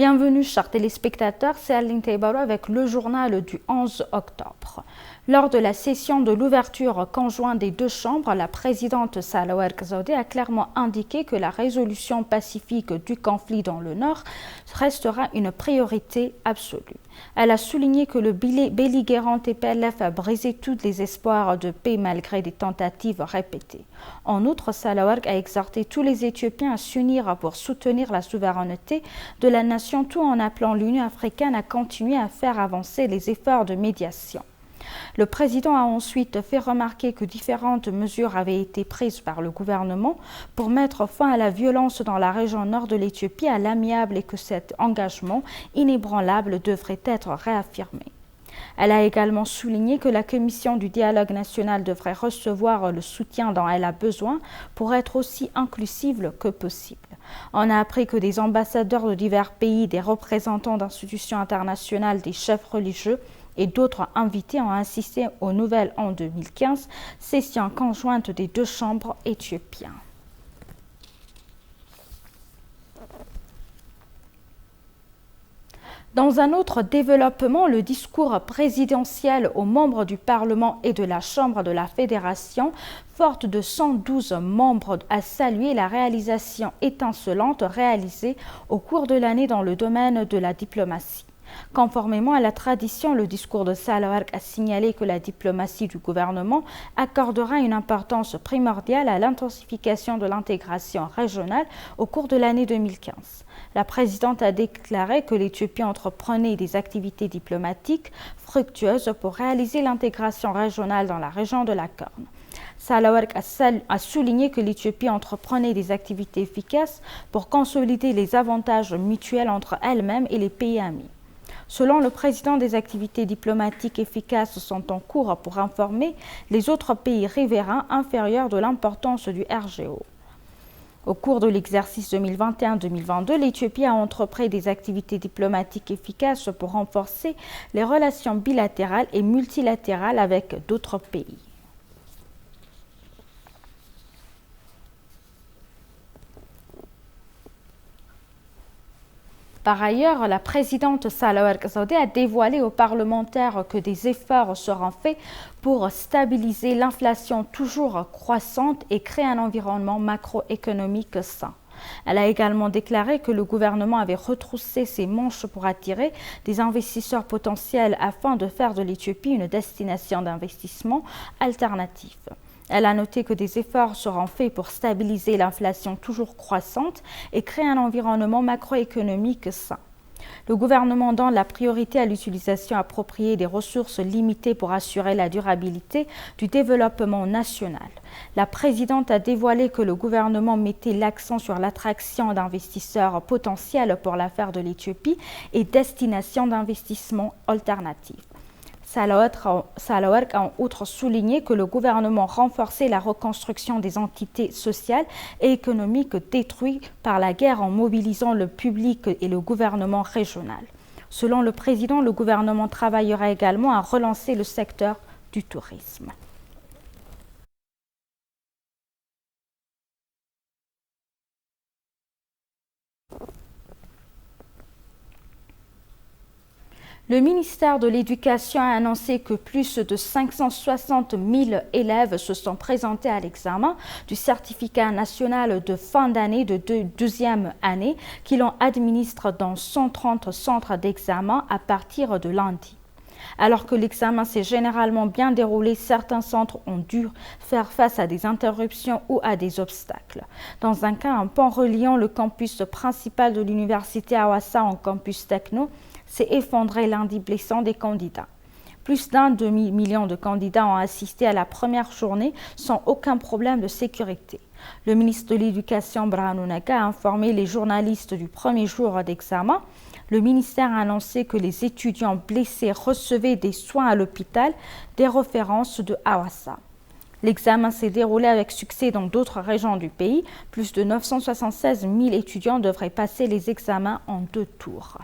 Bienvenue chers téléspectateurs, c'est Aline Taibaro avec le journal du 11 octobre. Lors de la session de l'ouverture conjointe des deux chambres, la présidente Sahlawerk Zewde a clairement indiqué que la résolution pacifique du conflit dans le Nord restera une priorité absolue. Elle a souligné que le belligérant TPLF a brisé tous les espoirs de paix malgré des tentatives répétées. En outre, Sahlawerk a exhorté tous les Éthiopiens à s'unir pour soutenir la souveraineté de la nation, tout en appelant l'Union africaine à continuer à faire avancer les efforts de médiation. Le président a ensuite fait remarquer que différentes mesures avaient été prises par le gouvernement pour mettre fin à la violence dans la région nord de l'Éthiopie à l'amiable et que cet engagement inébranlable devrait être réaffirmé. Elle a également souligné que la commission du dialogue national devrait recevoir le soutien dont elle a besoin pour être aussi inclusive que possible. On a appris que des ambassadeurs de divers pays, des représentants d'institutions internationales, des chefs religieux et d'autres invités ont assisté aux Nouvelles en 2015, session conjointe des deux chambres éthiopiennes. Dans un autre développement, le discours présidentiel aux membres du Parlement et de la Chambre de la Fédération, forte de 112 membres, a salué la réalisation étincelante réalisée au cours de l'année dans le domaine de la diplomatie. Conformément à la tradition, le discours de Sahlawerk a signalé que la diplomatie du gouvernement accordera une importance primordiale à l'intensification de l'intégration régionale au cours de l'année 2015. La présidente a déclaré que l'Éthiopie entreprenait des activités diplomatiques fructueuses pour réaliser l'intégration régionale dans la région de la Corne. Sahlawerk a souligné que l'Éthiopie entreprenait des activités efficaces pour consolider les avantages mutuels entre elle-même et les pays amis. Selon le président, des activités diplomatiques efficaces sont en cours pour informer les autres pays riverains inférieurs de l'importance du RGO. Au cours de l'exercice 2021-2022, l'Éthiopie a entrepris des activités diplomatiques efficaces pour renforcer les relations bilatérales et multilatérales avec d'autres pays. Par ailleurs, la présidente Sahlawerk Zewde a dévoilé aux parlementaires que des efforts seront faits pour stabiliser l'inflation toujours croissante et créer un environnement macroéconomique sain. Elle a également déclaré que le gouvernement avait retroussé ses manches pour attirer des investisseurs potentiels afin de faire de l'Éthiopie une destination d'investissement alternative. Elle a noté que des efforts seront faits pour stabiliser l'inflation toujours croissante et créer un environnement macroéconomique sain. Le gouvernement donne la priorité à l'utilisation appropriée des ressources limitées pour assurer la durabilité du développement national. La présidente a dévoilé que le gouvernement mettait l'accent sur l'attraction d'investisseurs potentiels pour l'affaire de l'Éthiopie et destination d'investissements alternatifs. Sahlawerk a en outre souligné que le gouvernement renforçait la reconstruction des entités sociales et économiques détruites par la guerre en mobilisant le public et le gouvernement régional. Selon le président, le gouvernement travaillera également à relancer le secteur du tourisme. Le ministère de l'Éducation a annoncé que plus de 560 000 élèves se sont présentés à l'examen du certificat national de fin d'année de deuxième année qui l'on administre dans 130 centres d'examen à partir de lundi. Alors que l'examen s'est généralement bien déroulé, certains centres ont dû faire face à des interruptions ou à des obstacles. Dans un cas, un pont reliant le campus principal de l'université Hawassa en campus techno s'est effondré lundi, blessant des candidats. Plus d'un demi-million de candidats ont assisté à la première journée sans aucun problème de sécurité. Le ministre de l'Éducation, Birhanu Nagga, a informé les journalistes du premier jour d'examen. Le ministère a annoncé que les étudiants blessés recevaient des soins à l'hôpital des références de Hawassa. L'examen s'est déroulé avec succès dans d'autres régions du pays. Plus de 976 000 étudiants devraient passer les examens en 2 tours.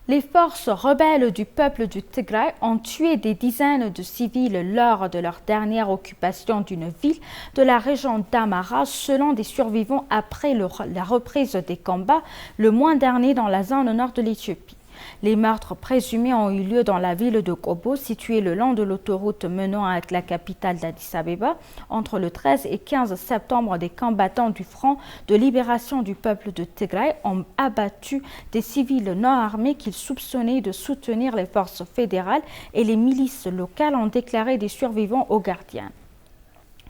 Les forces rebelles du peuple du Tigray ont tué des dizaines de civils lors de leur dernière occupation d'une ville de la région d'Amara, selon des survivants après la reprise des combats le mois dernier dans la zone nord de l'Éthiopie. Les meurtres présumés ont eu lieu dans la ville de Kobo, située le long de l'autoroute menant à la capitale d'Addis Abeba. Entre le 13 et 15 septembre, des combattants du Front de libération du peuple de Tigray ont abattu des civils non armés qu'ils soupçonnaient de soutenir les forces fédérales, et les milices locales ont déclaré des survivants aux gardiens.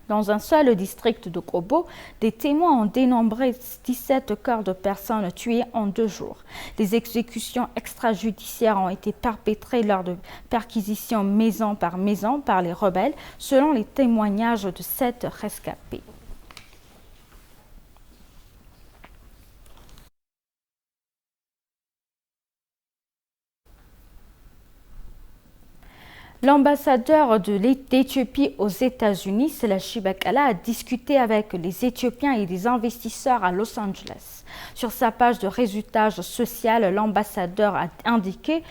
Dans un seul district de Kobo, des témoins ont dénombré 17 corps de personnes tuées en 2 jours. Des exécutions extrajudiciaires ont été perpétrées lors de perquisitions maison par les rebelles, selon les témoignages de 7 rescapés. L'ambassadeur d'Éthiopie aux États-Unis, Selachie Bakala, a discuté avec les Éthiopiens et des investisseurs à Los Angeles. Sur sa page de réseautage social, l'ambassadeur a indiqué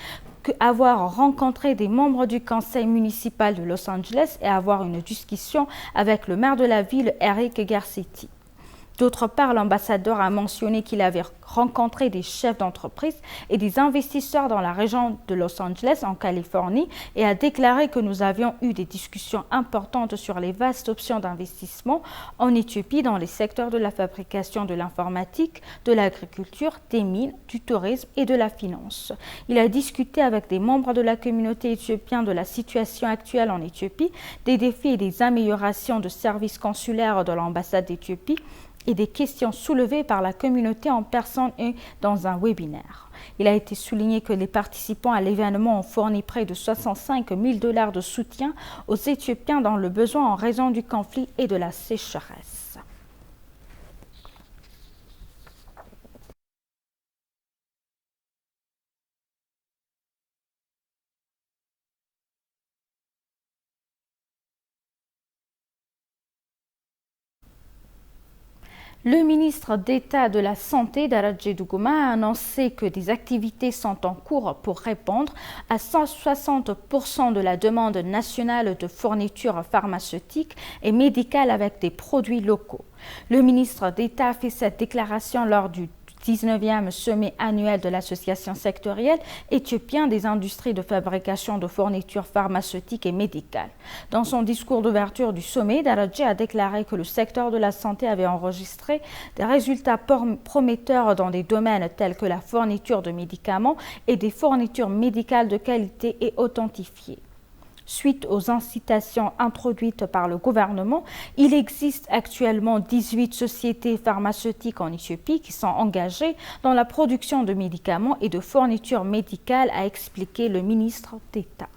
avoir rencontré des membres du conseil municipal de Los Angeles et avoir une discussion avec le maire de la ville, Eric Garcetti. D'autre part, l'ambassadeur a mentionné qu'il avait rencontré des chefs d'entreprise et des investisseurs dans la région de Los Angeles, en Californie, et a déclaré que nous avions eu des discussions importantes sur les vastes options d'investissement en Éthiopie dans les secteurs de la fabrication de l'informatique, de l'agriculture, des mines, du tourisme et de la finance. Il a discuté avec des membres de la communauté éthiopienne de la situation actuelle en Éthiopie, des défis et des améliorations de services consulaires de l'ambassade d'Éthiopie, et des questions soulevées par la communauté en personne et dans un webinaire. Il a été souligné que les participants à l'événement ont fourni près de 65 000 $ de soutien aux Éthiopiens dans le besoin en raison du conflit et de la sécheresse. Le ministre d'État de la Santé, Daraje Duguma, a annoncé que des activités sont en cours pour répondre à 160% de la demande nationale de fournitures pharmaceutiques et médicales avec des produits locaux. Le ministre d'État a fait cette déclaration lors du 19e sommet annuel de l'association sectorielle éthiopienne des industries de fabrication de fournitures pharmaceutiques et médicales. Dans son discours d'ouverture du sommet, Daraje a déclaré que le secteur de la santé avait enregistré des résultats prometteurs dans des domaines tels que la fourniture de médicaments et des fournitures médicales de qualité et authentifiées. Suite aux incitations introduites par le gouvernement, il existe actuellement 18 sociétés pharmaceutiques en Éthiopie qui sont engagées dans la production de médicaments et de fournitures médicales, a expliqué le ministre d'État.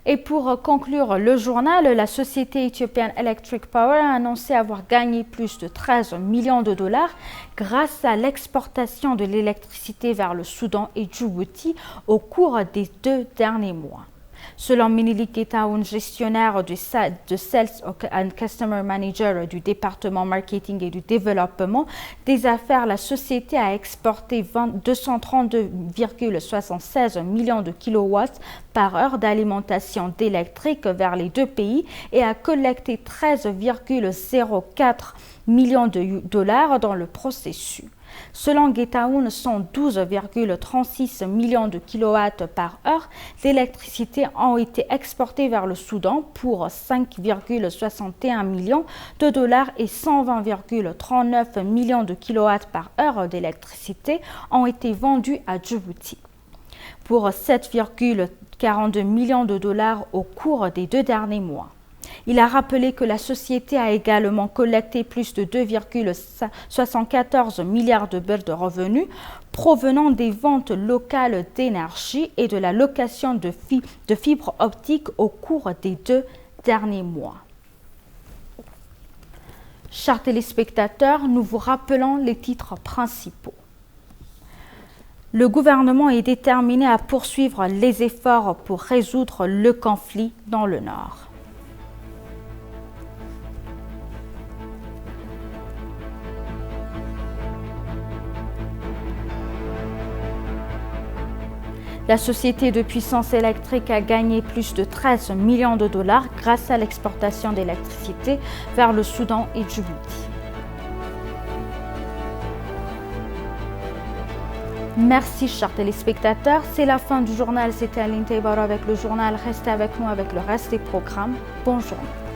Et pour conclure le journal, la société éthiopienne Electric Power a annoncé avoir gagné plus de 13 millions de $ grâce à l'exportation de l'électricité vers le Soudan et Djibouti au cours des 2 derniers mois. Selon Minilik Getaoun, gestionnaire de Sales and Customer Manager du département marketing et du développement des affaires, la société a exporté 232,76 millions de kilowatts par heure d'alimentation d'électrique vers les 2 pays et a collecté 13,04 millions de $ dans le processus. Selon Getaoun, 112,36 millions de kilowatts par heure d'électricité ont été exportés vers le Soudan pour 5,61 millions de $ et 120,39 millions de kilowatts par heure d'électricité ont été vendus à Djibouti pour 7,42 millions de $ au cours des 2 derniers mois. Il a rappelé que la société a également collecté plus de 2,74 milliards de $ de revenus provenant des ventes locales d'énergie et de la location de fibres optiques au cours des 2 derniers mois. Chers téléspectateurs, nous vous rappelons les titres principaux. Le gouvernement est déterminé à poursuivre les efforts pour résoudre le conflit dans le Nord. La société de puissance électrique a gagné plus de 13 millions de dollars grâce à l'exportation d'électricité vers le Soudan et Djibouti. Merci chers téléspectateurs, c'est la fin du journal. C'était Aline Taibaro avec le journal. Restez avec nous avec le reste des programmes. Bonne journée.